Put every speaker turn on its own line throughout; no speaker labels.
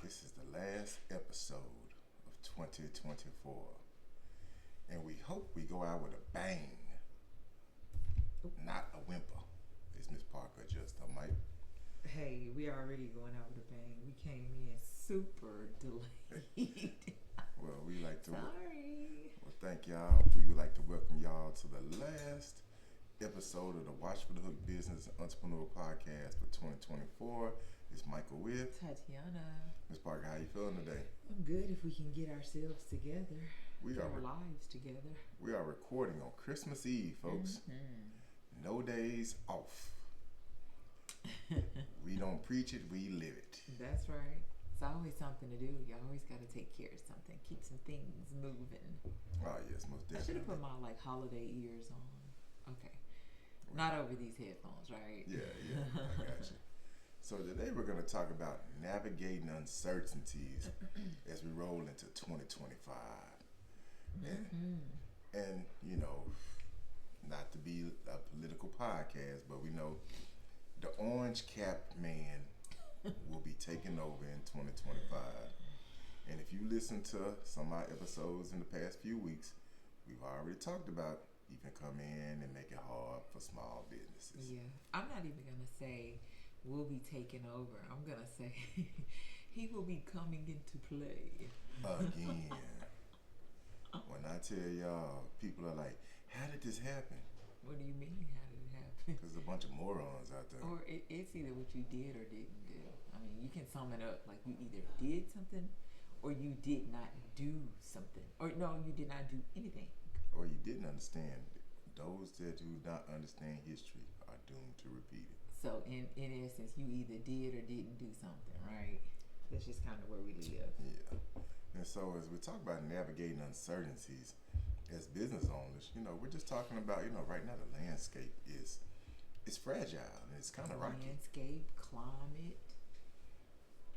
This is the last episode of 2024, and we hope we go out with a bang, not a whimper. Is Miss Parker just a mic?
Hey, we already going out with a bang. We came in super delayed.
Well, we like to.
Sorry.
Well, thank y'all. We would like to welcome y'all to the last episode of the Watch for the Hook Business Entrepreneur Podcast for 2024. It's Michael with
Tatiana.
Miss Parker. How you feeling today?
I'm good if we can get ourselves together.
We
get
are
our lives together.
We are recording on Christmas Eve, folks. No days off. We don't preach it, we live it.
That's right. It's always something to do. You always got to take care of something. Keep some things moving.
Oh yes, most
I should
definitely.
have put my holiday ears on. Okay. Not over these headphones, right?
Yeah, I got you. So today we're going to talk about navigating uncertainties as we roll into 2025. And, you know, not to be a political podcast, but we know the orange capped man will be taking over in 2025. And if you listen to some of my episodes in the past few weeks, we've already talked about you can come in and make it hard for small businesses.
Yeah. I'm not even going to say will be taking over. I'm going to say he will be coming into play.
Again. When I tell y'all, people are like, how did this happen?
What do you mean? How did it happen?
Because there's a bunch of morons out there.
Or it's either what you did or didn't do. I mean, you can sum it up like you either did something or you did not do something. Or no, you did not do anything.
Or you didn't understand. Those that do not understand history are doomed to repeat it.
So in essence, you either did or didn't do something, right? That's just kind of where we live.
Yeah. And so as we talk about navigating uncertainties as business owners, you know, we're just talking about, you know, right now the landscape is fragile and it's kind of rocky.
Landscape, climate,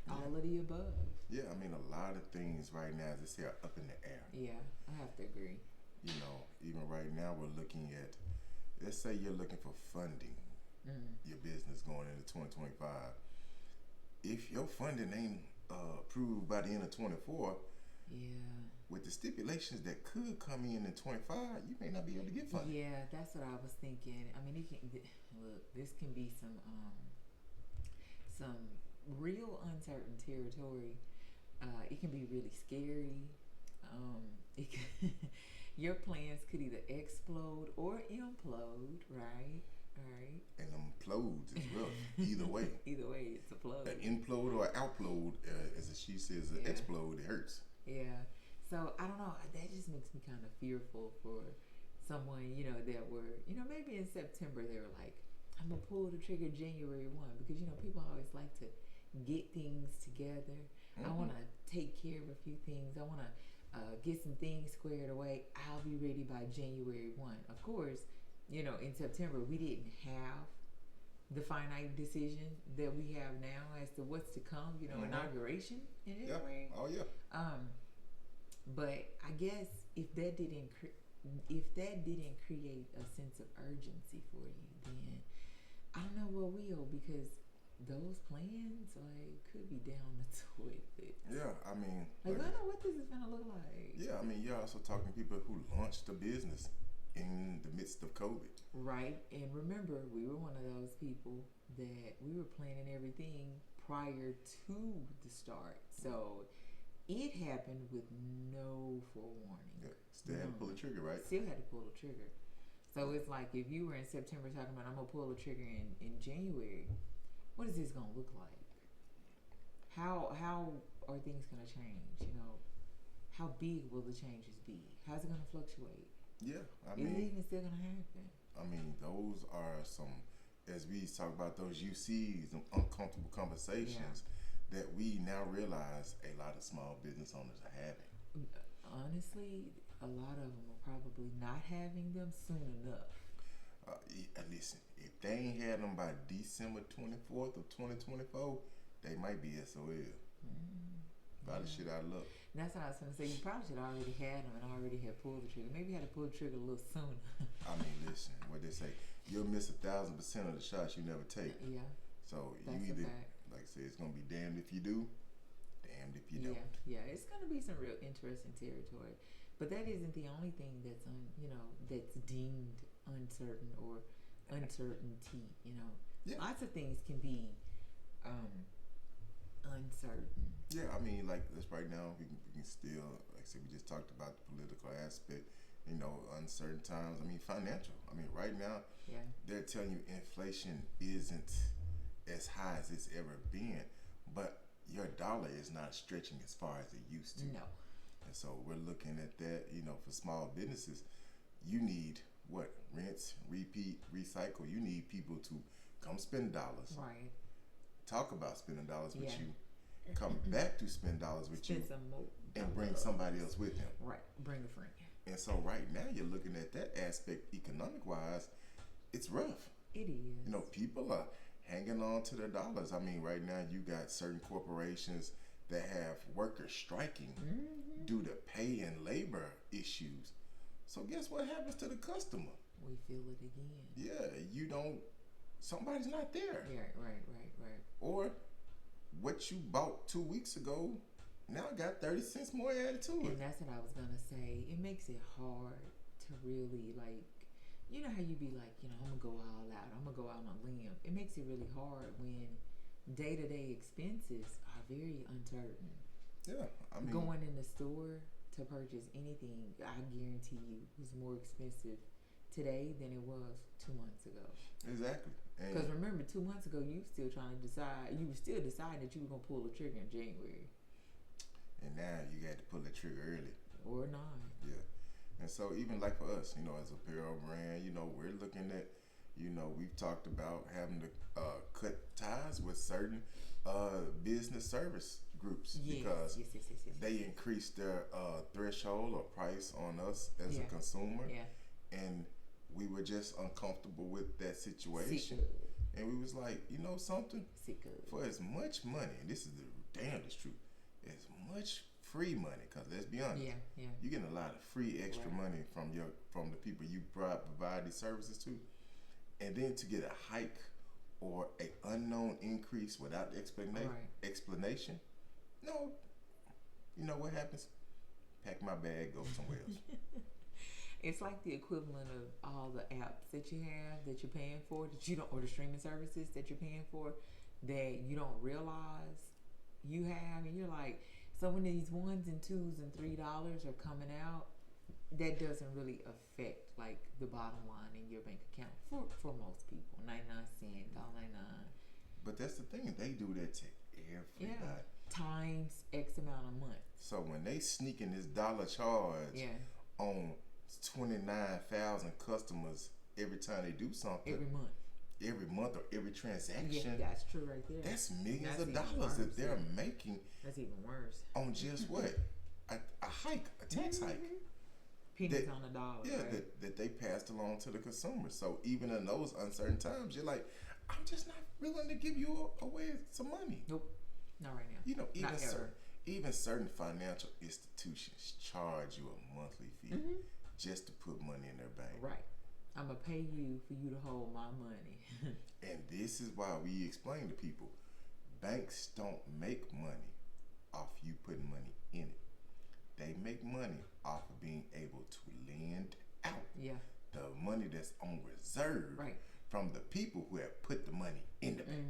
all of the above.
Yeah, I mean, a lot of things right now, as they say, are up in the air.
Yeah, I have to agree.
You know, even right now we're looking at, let's say you're looking for funding your business going into 2025. If your funding ain't approved by the end of 24, with the stipulations that could come in 25, you may not be able to get funding.
Yeah, that's what I was thinking. I mean, look, this can be some real uncertain territory. It can be really scary. Your plans could either explode or implode, right? All right.
And them implodes is rough. Either way.
Either way, it's a plode.
An implode or outplode, as she says, an explode, it hurts.
Yeah. So I don't know. That just makes me kind of fearful for someone, you know, that were, you know, maybe in September they were like, I'm gonna pull the trigger January 1 because you know people always like to get things together. I want to take care of a few things. I want to get some things squared away. I'll be ready by January 1. Of course, you know, in September we didn't have the finite decision that we have now as to what's to come. You know, inauguration in January.
Oh yeah.
But I guess if that didn't create a sense of urgency for you, then I don't know what will, because those plans like could be down the toilet.
Yeah, I mean,
like I don't know what this is gonna look like.
Yeah, I mean, you're also talking to people who launched a business in the midst of COVID.
Right, and remember, we were one of those people that we were planning everything prior to the start, so it happened with no forewarning.
Yeah, still had to pull the trigger, right?
Still had to pull the trigger. So it's like if you were in September talking about I'm gonna pull the trigger in January, what is this gonna look like? How are things gonna change? You know, how big will the changes be? How's it gonna fluctuate?
Yeah,
is it even still gonna happen?
I mean, those are some, as we talk about those UCs, them uncomfortable conversations that we now realize a lot of small business owners are having.
Honestly, a lot of them are probably not having them soon enough.
Listen, if they ain't had them by December 24th of 2024, they might be SOL. By the shit out of luck.
That's what I was going to say. You probably should already had them and already had pulled the trigger. Maybe you had to pull the trigger a little sooner.
I mean, listen, what they say, you'll miss 1,000% of the shots you never take.
Yeah.
So
that's
you either, like I said, it's going to be damned if you do, damned if you
Yeah,
don't.
yeah, it's going to be some real interesting territory. But that isn't the only thing that's that's deemed uncertain or uncertainty.
Yeah.
Lots of things can be uncertain.
Yeah, I mean, like this right now, we can still, like I said, we just talked about the political aspect, uncertain times. I mean, financial. I mean, right now,
Yeah,
they're telling you inflation isn't as high as it's ever been, but your dollar is not stretching as far as it used to.
no,
And so we're looking at that, for small businesses, you need what? Rinse, repeat, recycle. You need people to come spend dollars.
right.
Talk about spending dollars with
Yeah.
you. Come back to spend dollars with
Spend
you
some more
and bring
dollars.
somebody else with them.
Right, bring a friend.
And so right now you're looking at that aspect economic wise, it's rough.
It is.
People are hanging on to their dollars. I mean, right now you got certain corporations that have workers striking due to pay and labor issues. So guess what happens to the customer?
We feel it again.
Yeah, somebody's not there.
Yeah, right.
Or what you bought 2 weeks ago now got 30 cents more added to it.
And that's what I was gonna say. It makes it hard to really how you be like, I'm gonna go all out. I'm gonna go out on a limb. It makes it really hard when day-to-day expenses are very uncertain.
Yeah, I mean,
Going in the store to purchase anything, I guarantee you, is more expensive today than it was 2 months ago.
exactly.
Because remember, 2 months ago, you were still trying to decide. You were still deciding that you were gonna pull the trigger in January
And now you got to pull the trigger early.
or not.
Yeah. And so even like for us, as a apparel brand, we're looking at, we've talked about having to cut ties with certain business service groups because
yes.
they increased their threshold or price on us as a consumer.
Yeah.
And we were just uncomfortable with that situation. And we was like, something? For as much money, and this is the damnedest truth, as much free money, because let's be honest, you're getting a lot of free extra money from the people you provide these services to, and then to get a hike or a unknown increase without explanation, no, you know what happens? Pack my bag, go somewhere else.
It's like the equivalent of all the apps that you have that you're paying for, that you don't, or the streaming services that you're paying for that you don't realize you have, and you're like, so when these $1s and $2s and $3 are coming out, that doesn't really affect like the bottom line in your bank account for most people. 99 cents, $1.99.
But that's the thing, they do that to everybody.
Times X amount a month.
So when they sneaking this dollar charge on 29,000 customers every time they do something, every month or every transaction,
that's true right there.
That's millions of dollars that they're making.
That's even worse.
On just what? A hike, a tax hike.
Pennies on the dollar.
Yeah,
right?
that they passed along to the consumer. So even in those uncertain times, you're like, I'm just not willing to give you away some money.
Nope, not right now.
Even certain financial institutions charge you a monthly fee just to put money in their bank.
Right. I'm going to pay you for you to hold my money.
And this is why we explain to people, banks don't make money off you putting money in it. They make money off of being able to lend out the money that's on reserve from the people who have put the money in the bank.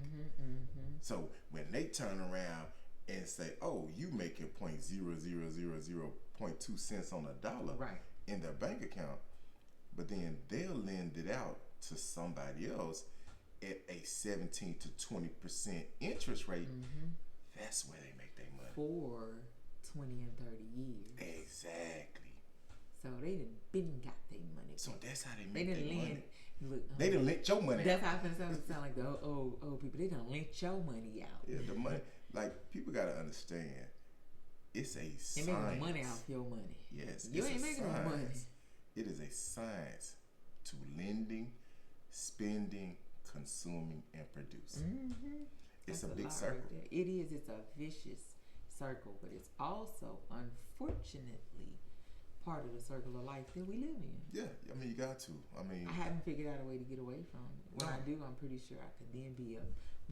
So when they turn around and say, oh, you making 0.00002 cents on a dollar in their bank account, but then they'll lend it out to somebody else at a 17 to 20% interest rate. That's where they make their money.
For 20 and 30 years.
Exactly.
So they didn't got their money.
So that's how they make their money.
Look,
they done lent your money
that's
out.
That's how it sound like the old people. They done lent your money out.
Yeah, the money. Like, people got to understand, it's a science.
They making money off your money.
Yes.
You ain't making no money.
It is a science to lending, spending, consuming, and producing. It's a big circle.
Right, it is. It's a vicious circle, but it's also, unfortunately, part of the circle of life that we live in.
Yeah, I mean, you got to. I
haven't figured out a way to get away from it. When I do, I'm pretty sure I could then be a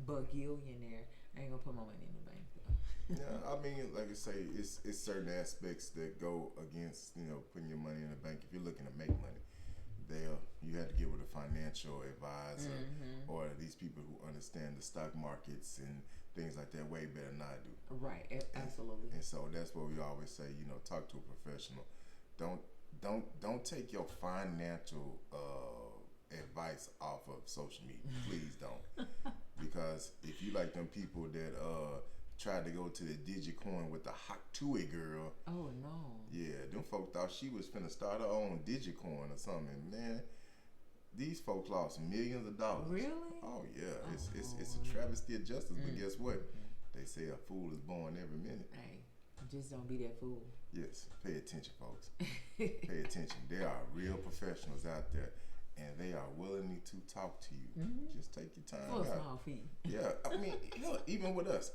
bagillionaire. I ain't gonna put my money in the bank though.
Yeah, I mean, like I say, it's certain aspects that go against putting your money in the bank. If you're looking to make money, you have to get with a financial advisor or these people who understand the stock markets and things like that way better than I do.
Right, absolutely.
And so that's what we always say. Talk to a professional. Don't take your financial advice off of social media. Please don't, because if you like them people that tried to go to the Digicoin with the Hot Tui girl.
Oh no.
Yeah, them folk thought she was finna start her own Digicoin or something. Man, these folks lost millions of dollars.
Really?
Oh yeah, it's a travesty of justice. But guess what? They say a fool is born every minute.
Hey, just don't be that fool.
Yes, pay attention, folks. Pay attention. There are real professionals out there, and they are willing to talk to you. Just take your time
For a
out.
small fee.
Yeah, I mean, hell, even with us,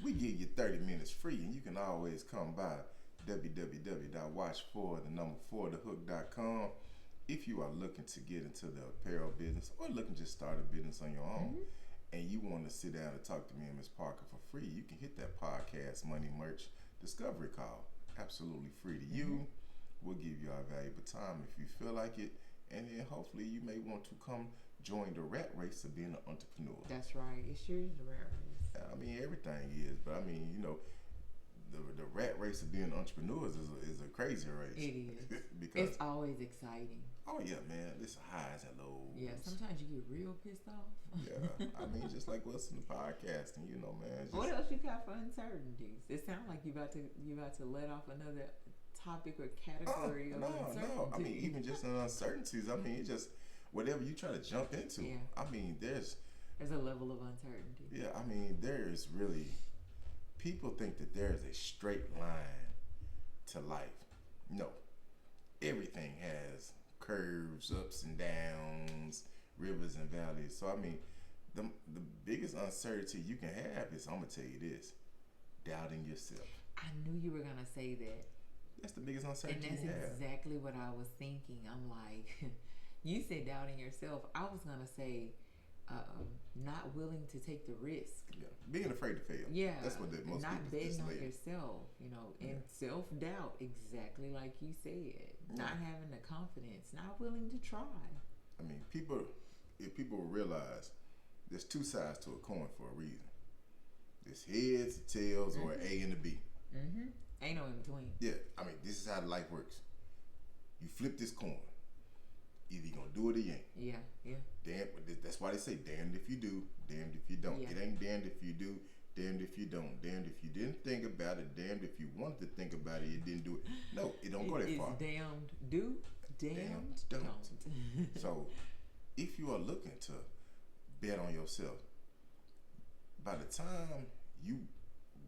we give you 30 minutes free, and you can always come by www.watch4thehook.com if you are looking to get into the apparel business or looking to just start a business on your own. And you want to sit down and talk to me and Miss Parker for free, you can hit that podcast money merch discovery call. Absolutely free to you. We'll give you our valuable time if you feel like it, and then hopefully you may want to come join the rat race of being an entrepreneur.
That's right. It sure is the rat race.
I mean, everything is, but I mean, the rat race of being entrepreneurs is a crazy race.
It is.
Because
it's always exciting.
Oh yeah, man, it's highs and lows.
Yeah, sometimes you get real pissed off.
Yeah, I mean, just like what's in the podcasting, man.
What else you got for uncertainties? It sounds like you about to let off another topic or category of uncertainty.
No. I mean, even just in uncertainties. I mean, it just whatever you try to jump into.
Yeah.
I mean, there's
a level of uncertainty.
Yeah, I mean, there is really. People think that there is a straight line to life. No, everything has curves, ups and downs, rivers and valleys. So I mean, the biggest uncertainty you can have is, I'm gonna tell you this, doubting yourself.
I knew you were gonna say that.
That's the biggest uncertainty.
And that's exactly what I was thinking. I'm like, you said doubting yourself. I was gonna say, not willing to take the risk.
Yeah, being afraid to fail.
Yeah,
that's what most
not
people
betting on
later.
yourself. And self-doubt, exactly like you said. Not having the confidence, not willing to try.
I mean, if people realize there's two sides to a coin for a reason. There's heads, tails, or A and a B.
Ain't no in between.
Yeah, I mean, this is how life works. You flip this coin. Either you're gonna do it or you ain't.
Yeah.
Damn, that's why they say damned if you do, damned if you don't.
Yeah.
It ain't damned if you do, damned if you don't. Damned if you didn't think about it, damned if you wanted to think about it, you didn't do it. No, it don't go that far.
It's damned do, damned don't.
So, if you are looking to bet on yourself, by the time you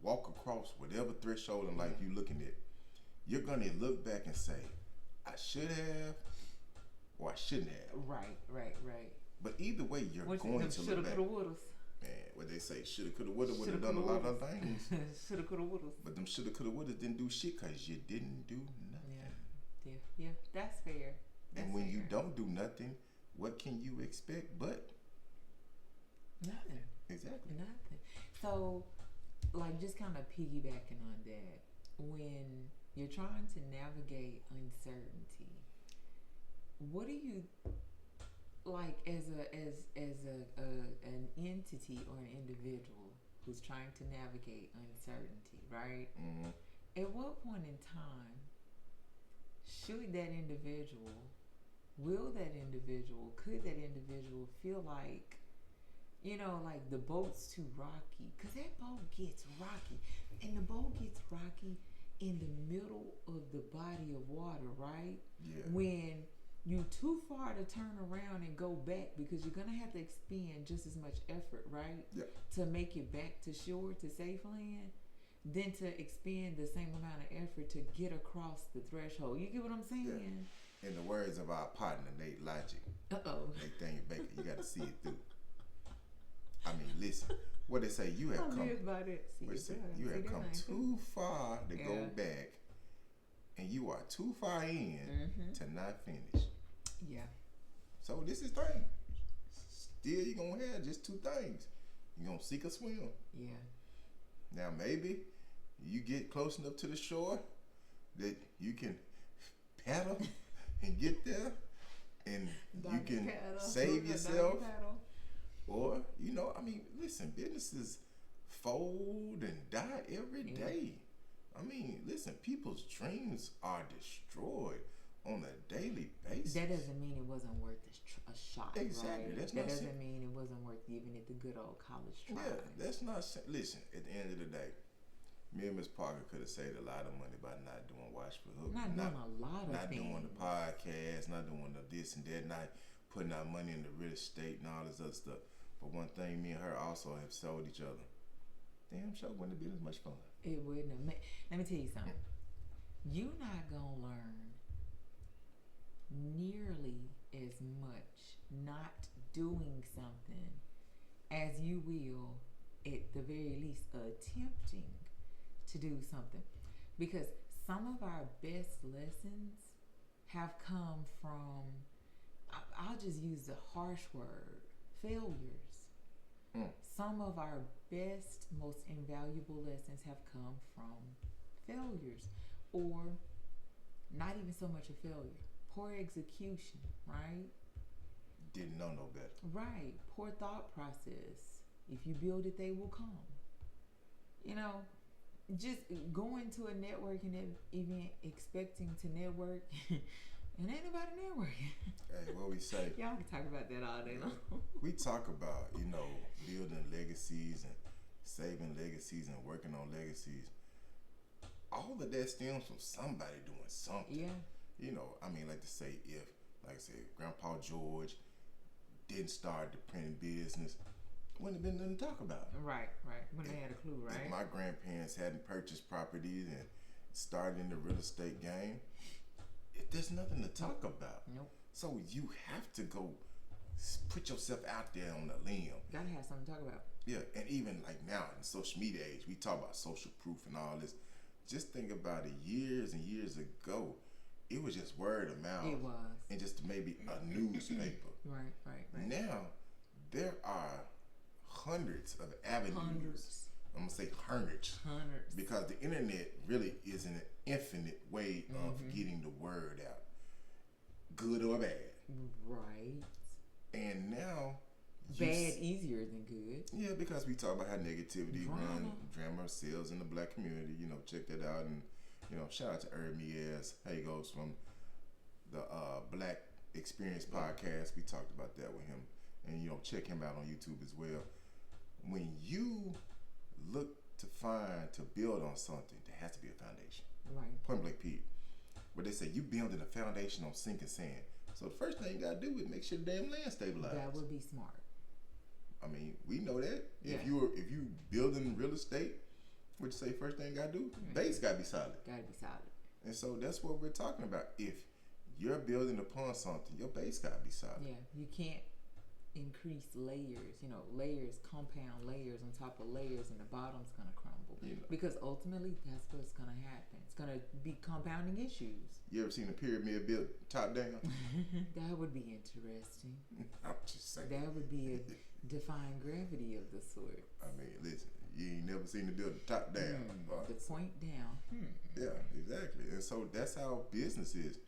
walk across whatever threshold in life you're looking at, you're gonna look back and say, I should have, or I shouldn't have.
Right.
But either way, you're going to look
shoulda,
back.
coulda, wouldas.
Man, what they say, shoulda, coulda, woulda, would have done a lot of things.
Shoulda, coulda, wouldas.
But them shoulda, coulda, wouldas didn't do shit because you didn't do nothing.
Yeah, that's fair.
And when you don't do nothing, what can you expect but
nothing?
Exactly.
Nothing. So, like, just kind of piggybacking on that, when you're trying to navigate uncertainty, what do you like as an entity or an individual who's trying to navigate uncertainty, right? At what point in time could that individual feel like, like the boat's too rocky? Because that boat gets rocky. And the boat gets rocky in the middle of the body of water, right?
Yeah.
When you're too far to turn around and go back, because you're going to have to expend just as much effort, right?
Yeah.
To make it back to shore, to safe land, than to expend the same amount of effort to get across the threshold. You get what I'm saying?
Yeah. In the words of our partner, Nate Logic. Nathaniel Baker, you got to see it through. I mean, listen. What they say, you have come too far to go back, and you are too far in to not finish.
Yeah.
So this is thing. Still, you're gonna have just two things. You're gonna sink or swim.
Yeah.
Now maybe you get close enough to the shore that you can paddle and get there, and you can save yourself. Or, I mean, listen, businesses fold and die every day. I mean, listen, people's dreams are destroyed on a daily basis.
That doesn't mean it wasn't worth a shot.
Exactly.
Right? That doesn't mean it wasn't worth giving it the good old college try.
Yeah, that's not. Listen, at the end of the day, me and Miss Parker could have saved a lot of money by not doing Watch for Hook.
Not doing a lot of
not
things.
Not doing the podcast, not doing the this and that, not putting our money in the real estate and all this other stuff. But one thing, me and her also have sold each other. Damn sure wouldn't have been as much fun.
It wouldn't have. Let me tell you something. You're not gonna learn nearly as much not doing something as you will, at the very least, attempting to do something, because some of our best lessons have come from, I'll just use the harsh word, failures. Some of our best, most invaluable lessons have come from failures, or not even so much a failure, poor execution, right?
Didn't know no better.
Right, poor thought process. If you build it, they will come. Just going to a networking event expecting to network, and ain't nobody networking.
Hey, what we say?
Y'all can talk about that all day long.
We talk about, building legacies and saving legacies and working on legacies. All of that stems from somebody doing something.
Yeah.
I mean, like to say, if, like I said, Grandpa George didn't start the printing business, wouldn't have been nothing to talk about.
Right. When they had a clue, right?
If my grandparents hadn't purchased properties and started in the real estate game, there's nothing to talk about.
Nope.
So you have to go put yourself out there on a limb.
Gotta have something to talk about.
Yeah, and even like now in social media age, we talk about social proof and all this. Just think about it, years and years ago, it was just word of mouth.
It was.
And just maybe a newspaper.
Right.
Now, there are hundreds of avenues. I'm going to say hundreds. Because the internet really is an infinite way of getting the word out. Good or bad.
Right.
And now...
Bad easier than good.
Yeah, because we talk about how negativity drama sells in the black community. Check that out. And, shout out to Ermias Hagos from the Black Experience podcast. We talked about that with him. And, check him out on YouTube as well. When you look to build on something, there has to be a foundation.
Right.
Point blank period. But they say you building a foundation on sinking sand. So the first thing you got to do is make sure the damn land stabilized.
That would be smart.
I mean, we know that.
Yeah.
If you building real estate, what you say first thing you gotta do? Base gotta be solid.
Gotta be solid.
And so that's what we're talking about. If you're building upon something, your base gotta be solid.
Yeah, you can't increase layers. Layers, compound layers on top of layers, and the bottom's gonna crumble. Because ultimately, that's what's gonna happen. It's gonna be compounding issues.
You ever seen a pyramid built top down?
That would be interesting.
I'm just saying.
That would be a defying gravity of the sort.
I mean, listen, you ain't never seen it built top down.
The point down.
Yeah, exactly. And so that's how business is.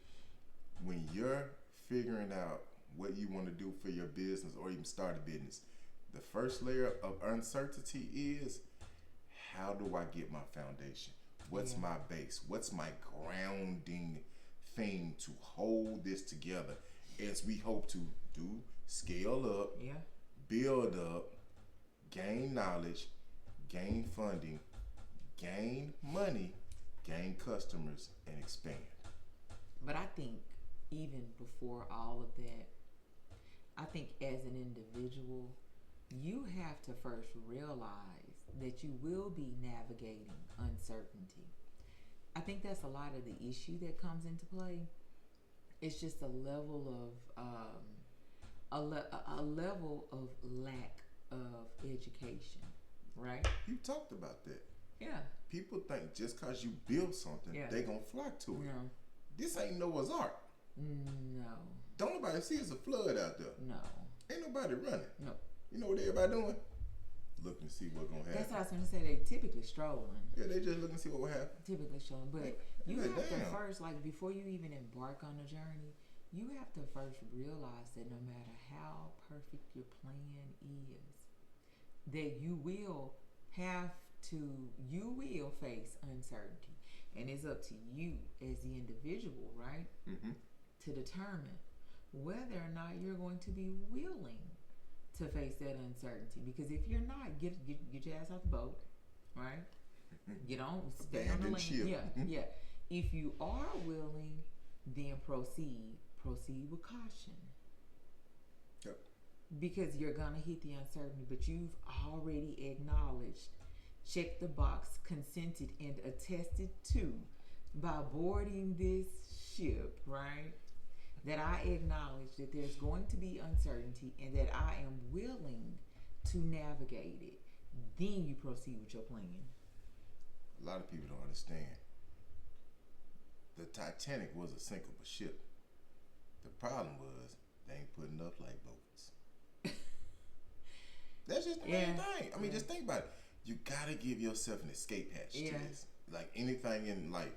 When you're figuring out what you want to do for your business or even start a business, the first layer of uncertainty is, how do I get my foundation? What's my base? What's my grounding thing to hold this together as we hope to do scale up, build up, gain knowledge, gain funding, gain money, gain customers, and expand.
But I think even before all of that, I think as an individual, you have to first realize that you will be navigating uncertainty. I think that's a lot of the issue that comes into play. It's just a level of a level of lack of education, right?
You talked about that.
Yeah.
People think just because you build something, they gonna flock to it.
No.
This ain't Noah's Ark.
No.
Don't nobody see it's a flood out there.
No.
Ain't nobody running.
No.
You know what everybody doing? looking to see what's gonna happen.
That's what I was going to say. They typically strolling.
Yeah, they just looking to see what will happen.
Typically strolling. But you
Like,
have to
damn.
first, like, before you even embark on a journey, you have to first realize that no matter how perfect your plan is, that you will face uncertainty. And it's up to you as the individual, right,
Mm-hmm.
to determine whether or not you're going to be willing to face that uncertainty. Because if you're not, get your ass off the boat, right? Get on, stay on the
Abandon
lane.
ship.
Yeah, yeah. If you are willing, then proceed with caution.
Yep.
Because you're gonna hit the uncertainty, but you've already acknowledged, checked the box, consented, and attested to by boarding this ship, right? That I acknowledge that there's going to be uncertainty and that I am willing to navigate it. Then you proceed with your plan.
A lot of people don't understand. The Titanic was a sinkable ship. The problem was they ain't put enough lifeboats. That's just the main thing. I mean, just think about it. You gotta give yourself an escape hatch to this. Like anything in life,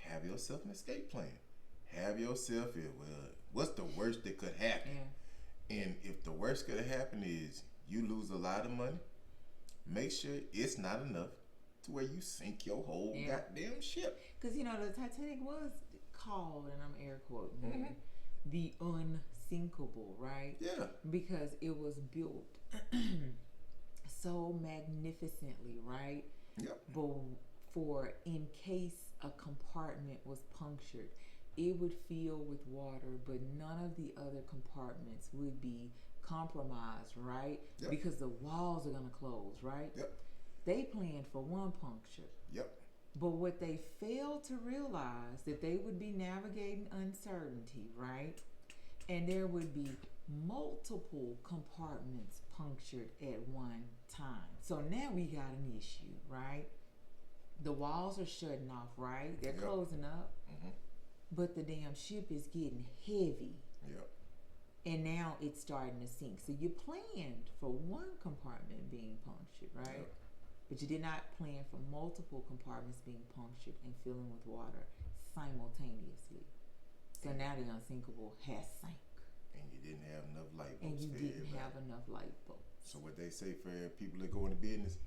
have yourself an escape plan. Have yourself what's the worst that could happen?
Yeah.
And if the worst could happen is you lose a lot of money, make sure it's not enough to where you sink your whole goddamn ship.
Because, you know, the Titanic was called, and I'm air quoting, the unsinkable, right?
Yeah.
Because it was built so magnificently, right?
Yep.
But for in case a compartment was punctured, it would fill with water, but none of the other compartments would be compromised, right?
Yep.
Because the walls are going to close, right?
Yep.
They planned for one puncture.
Yep.
But what they failed to realize, that they would be navigating uncertainty, right? And there would be multiple compartments punctured at one time. So now we got an issue, right? The walls are shutting off, right? They're closing up.
Mm-hmm.
But the damn ship is getting heavy.
Yep.
And now it's starting to sink. So you planned for one compartment being punctured, right?
Yep.
But you did not plan for multiple compartments being punctured and filling with water simultaneously. So now the unsinkable has sank.
And you didn't have enough lifeboats.
And you
for
didn't
everybody.
have enough lifeboats.
So what they say for people that go into business,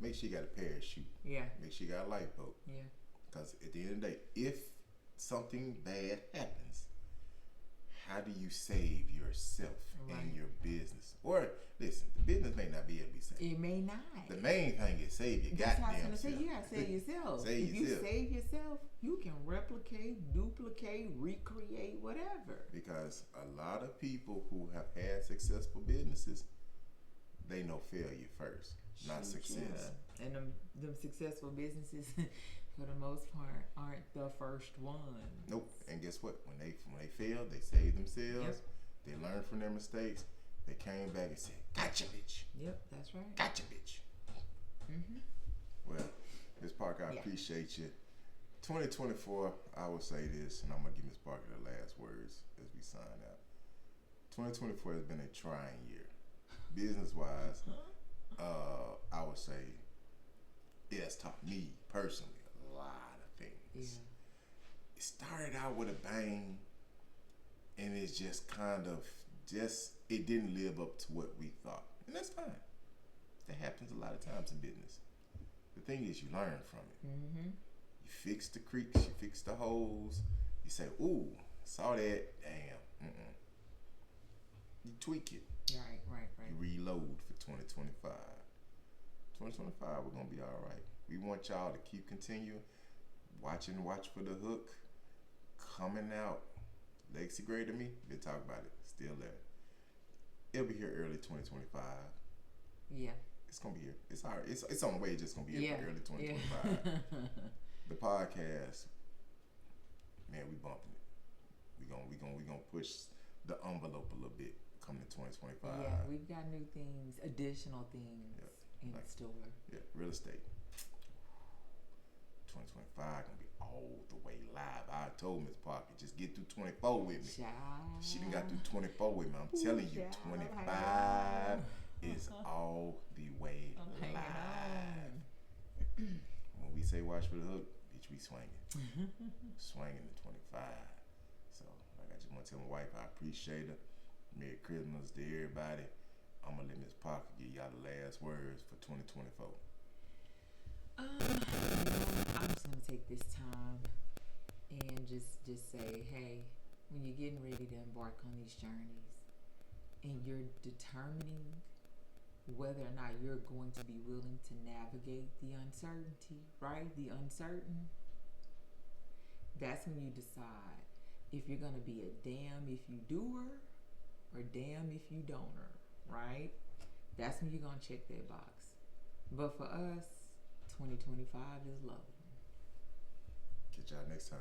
make sure you got a parachute.
Yeah.
Make sure you got a lifeboat.
Yeah.
Because at the end of the day, if something bad happens, how do you save yourself and your business? Or listen, the business may not be able to be saved.
It may not.
The main thing is save your
That's what I was
goddamn
gonna say.
self.
You gotta save yourself.
Save
if
yourself.
you save yourself, you can replicate, duplicate, recreate, whatever.
Because a lot of people who have had successful businesses, they know failure first, not success.
Yeah. And them successful businesses, for the most part, aren't the first one.
Nope. And guess what? When they failed, they saved themselves.
Yep.
They learned from their mistakes. They came back and said, "Gotcha, bitch.
Yep, that's right.
Gotcha, bitch."
Mm-hmm.
Well, Ms. Parker, I
Yeah.
appreciate you. 2024, I will say this, and I'm gonna give Ms. Parker the last words as we sign out. 2024 has been a trying year, business-wise. I would say it has taught me personally a lot of things.
Yeah.
It started out with a bang, and it's just kind of it didn't live up to what we thought, and that's fine. That happens a lot of times in business. The thing is, you learn from it.
Mm-hmm.
You fix the creeks, you fix the holes. You say, "Ooh, saw that, damn." You tweak it.
Right.
You reload for 2025. 2025, we're gonna be all right. We want y'all to keep continuing watch for the hook coming out. Legacy Greater Me, we'll talk about it. Still there. It'll be here early 2025.
Yeah.
It's gonna be here. It's all right. It's on the way. It's just gonna be here for early 2025.
Yeah.
The podcast, man, we bumping it. We gonna push the envelope a little bit coming to 2025.
Yeah, we've got new things, additional things in store.
Yeah, real estate. 2025 gonna be all the way live. I told Ms. Parker, just get through 24 with me.
Child.
She done got through 24 with me. I'm telling you,
Child,
25. is all the way
I'm hanging
live.
on.
When we say watch for the hook, bitch, we swinging. Swinging the 25. So, like, I just want to tell my wife I appreciate her. Merry Christmas to everybody. I'm going to let Miss Parker give y'all the last words for 2024.
I'm just gonna take this time and just say, hey, when you're getting ready to embark on these journeys and you're determining whether or not you're going to be willing to navigate the uncertainty, right? The uncertain. That's when you decide if you're gonna be a damn if you doer or damn if you don'ter, right? That's when you're gonna check that box. But for us, 2025 is love.
Catch y'all next time.